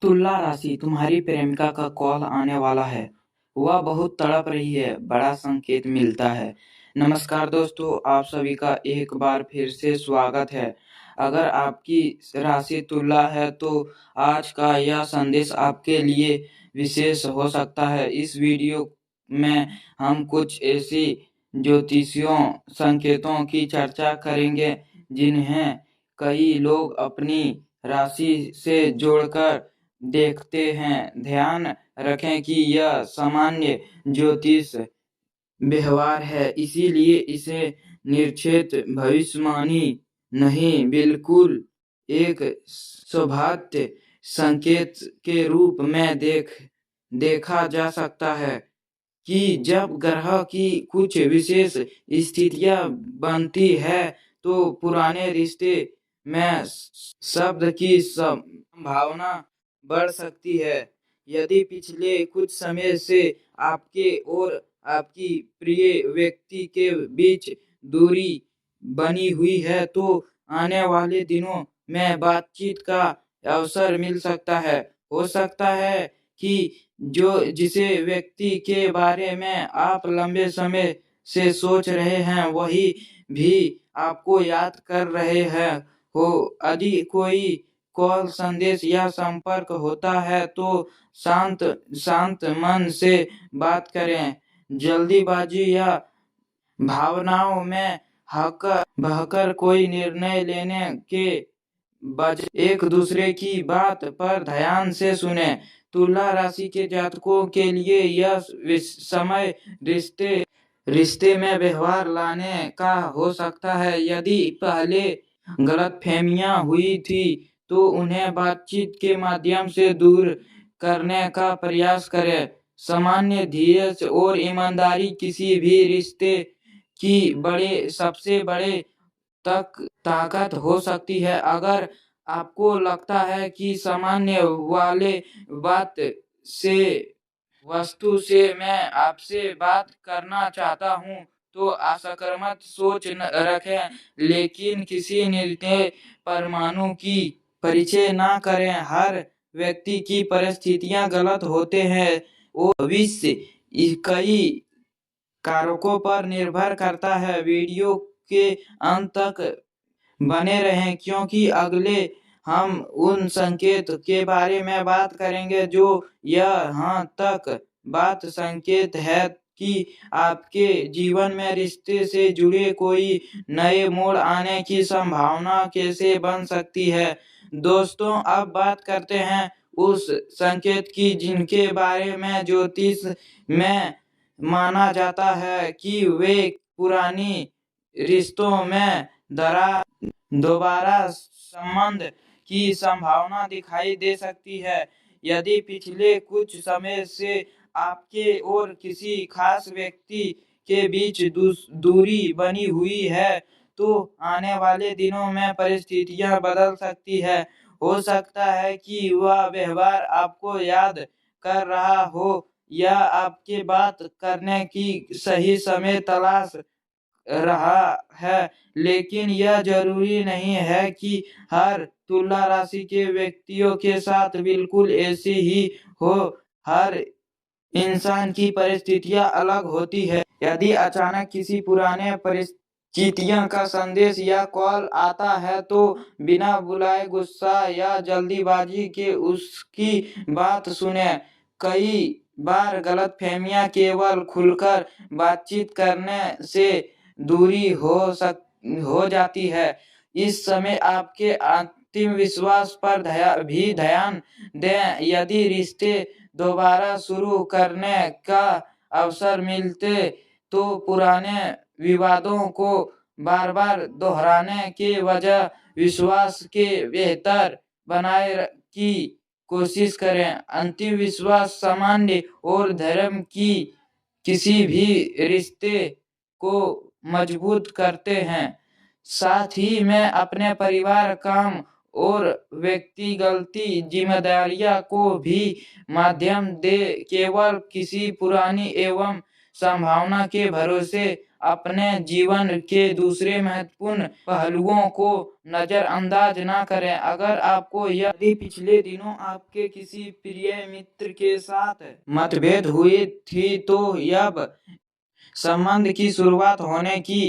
तुला राशि तुम्हारी प्रेमिका का कॉल आने वाला है। वह बहुत तड़प रही है, बड़ा संकेत मिलता है। नमस्कार दोस्तों, आप सभी का एक बार फिर से स्वागत है। अगर आपकी राशि तुला है तो आज का यह संदेश आपके लिए विशेष हो सकता है। इस वीडियो में हम कुछ ऐसी ज्योतिषियों संकेतों की चर्चा करेंगे जिन्हें कई लोग अपनी राशि से जोड़कर देखते हैं। ध्यान रखें कि यह सामान्य ज्योतिष व्यवहार है, इसीलिए इसे निर्छेद भविष्यवाणी नहीं, बिल्कुल एक सौभाग्य संकेत के रूप में देखा जा सकता है कि जब ग्रह की कुछ विशेष स्थितियां बनती है तो पुराने रिश्ते में शब्द की संभावना बढ़ सकती है। यदि पिछले कुछ समय से आपके और आपकी प्रिय व्यक्ति के बीच दूरी बनी हुई है तो आने वाले दिनों में बातचीत का अवसर मिल सकता है। हो सकता है कि जिसे व्यक्ति के बारे में आप लंबे समय से सोच रहे हैं वही भी आपको याद कर रहे हैं हो। यदि कोई कॉल, संदेश या संपर्क होता है तो शांत शांत मन से बात करें। जल्दीबाजी या भावनाओं में बहकर कोई निर्णय लेने के बजाय एक दूसरे की बात पर ध्यान से सुने। तुला राशि के जातकों के लिए यह समय रिश्ते में व्यवहार लाने का हो सकता है। यदि पहले गलतफहमियां हुई थी तो उन्हें बातचीत के माध्यम से दूर करने का प्रयास करें। सामान्य धीरज और ईमानदारी किसी भी रिश्ते की सबसे बड़े ताकत हो सकती है। अगर आपको लगता है कि सामान्य वाले बात से वस्तु से मैं आपसे बात करना चाहता हूं तो असकारात्मक सोच रखें, लेकिन किसी निर्णय परमाणु की परिचय ना करें। हर व्यक्ति की परिस्थितियां गलत होते हैं और भविष्य कई कारकों पर निर्भर करता है। वीडियो के अंत तक बने रहें क्योंकि अगले हम उन संकेत के बारे में बात करेंगे जो यहाँ तक बात संकेत है कि आपके जीवन में रिश्ते से जुड़े कोई नए मोड़ आने की संभावना कैसे बन सकती है। दोस्तों, अब बात करते हैं उस संकेत की जिनके बारे में ज्योतिष में माना जाता है कि वे पुरानी रिश्तों में दोबारा संबंध की संभावना दिखाई दे सकती है। यदि पिछले कुछ समय से आपके और किसी खास व्यक्ति के बीच दूरी बनी हुई है तो आने वाले दिनों में परिस्थितियां बदल सकती है। हो सकता है कि वह व्यवहार आपको याद कर रहा हो या आपके बात करने की सही समय तलाश रहा है, लेकिन यह जरूरी नहीं है कि हर तुला राशि के व्यक्तियों के साथ बिल्कुल ऐसे ही हो। हर इंसान की परिस्थितियां अलग होती है। यदि अचानक किसी पुराने परिस्थितियों का संदेश या कॉल आता है तो बिना बुलाए गुस्सा या जल्दीबाजी के उसकी बात सुने। कई बार गलतफहमियां केवल खुलकर बातचीत करने से दूरी हो जाती है। इस समय आपके अंतिम विश्वास पर ध्यान दें। यदि रिश्ते दोबारा शुरू करने का अवसर मिलते तो पुराने विवादों को बार बार दोहराने के बजाय विश्वास के बेहतर बनाए की कोशिश करें। अंतिम विश्वास सामान्य और धर्म की किसी भी रिश्ते को मजबूत करते हैं। साथ ही में अपने परिवार, काम और व्यक्तिगत जिम्मेदारियां को भी माध्यम दे। केवल किसी पुरानी एवं संभावना के भरोसे अपने जीवन के दूसरे महत्वपूर्ण पहलुओं को नजरअंदाज ना करें। अगर आपको यदि पिछले दिनों आपके किसी प्रिय मित्र के साथ मतभेद हुई थी तो अब संबंध की शुरुआत होने की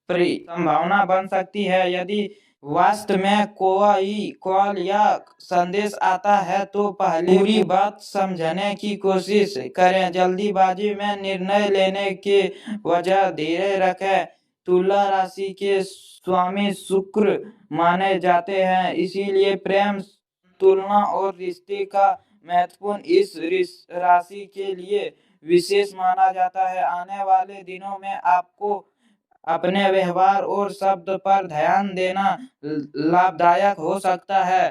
संभावना बन सकती है। यदि वास्तव में कोई कॉल या संदेश आता है तो पहले पूरी बात समझने की कोशिश करें। जल्दीबाजी में निर्णय लेने के वजह धैर्य रखें। तुला राशि के स्वामी शुक्र माने जाते हैं, इसीलिए प्रेम, तुलना और रिश्ते का महत्वपूर्ण इस राशि के लिए विशेष माना जाता है। आने वाले दिनों में आपको अपने व्यवहार और शब्द पर ध्यान देना लाभदायक हो सकता है।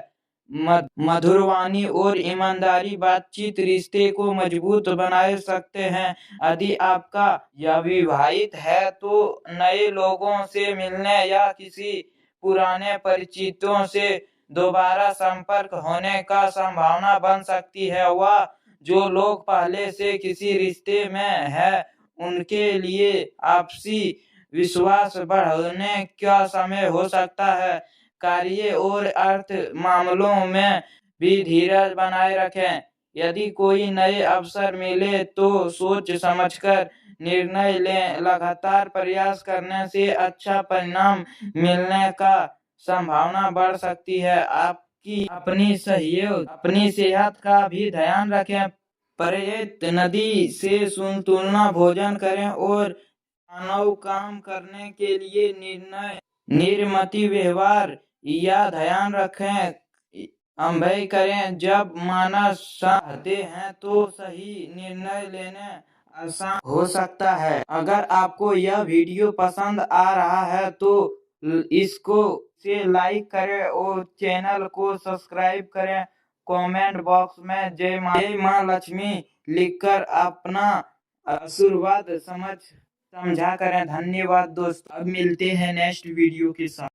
मधुर वाणी और ईमानदारी बातचीत रिश्ते को मजबूत बना सकते हैं। यदि आपका यह विवाहित है तो नए लोगों से मिलने या किसी पुराने परिचितों से दोबारा संपर्क होने का संभावना बन सकती है। वह जो लोग पहले से किसी रिश्ते में है उनके लिए आपसी विश्वास बढ़ने का समय हो सकता है। कार्य और अर्थ मामलों में भी धीरज बनाए रखें। यदि कोई नए अवसर मिले तो सोच समझकर निर्णय लें। लगातार प्रयास करने से अच्छा परिणाम मिलने का संभावना बढ़ सकती है। आपकी अपनी सेहत का भी ध्यान रखें। पर्याप्त नदी से संतुलित भोजन करें और मानव काम करने के लिए निर्मति व्यवहार या ध्यान रखें। अभ्यास करें। जब मानस चाहते हैं तो सही निर्णय लेने आसान हो सकता है। अगर आपको यह वीडियो पसंद आ रहा है तो इसको लाइक करें और चैनल को सब्सक्राइब करें। कमेंट बॉक्स में जय मां लक्ष्मी लिखकर अपना आशीर्वाद समझा करें। धन्यवाद दोस्तों। अब मिलते हैं नेक्स्ट वीडियो के साथ।